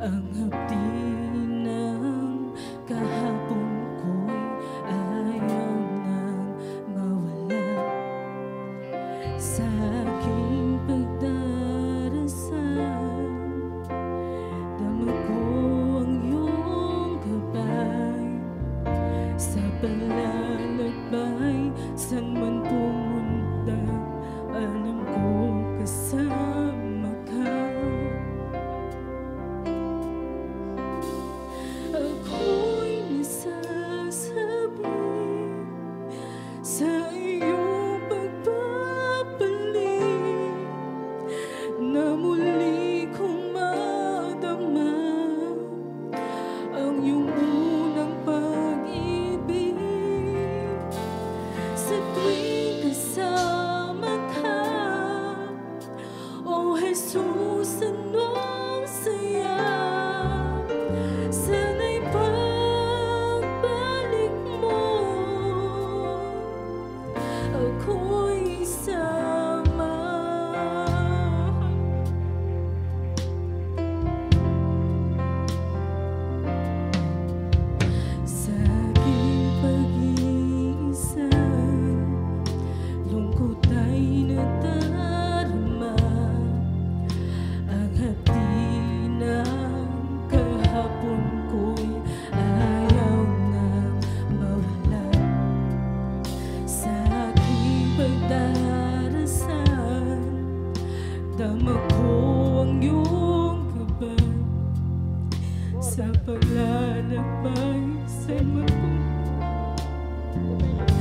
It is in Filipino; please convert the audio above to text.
Ang hapdi ng kahapon ko'y ayaw nang mawala sa aking pagdarasal. Dama ko ang iyong gabay sa paglalakbay, saan man pumunta, alam ko kasama ka. Ako'y nasasabi sa iyong pagbabalik na muli kong madama ang iyong unang pag-ibig. Sa tuwing kasama ka, O Jesus, anong saya. Sana'y pagbalik mo, ako'y isama. Sa aking pag-iisa, lungkot ay nadarama. Ang hapdi ng kahapon ko'y ayaw na mawala sa aking pagdarasal. Dama ko ang iyong gabay sa paglalakbay, saan man pumunta.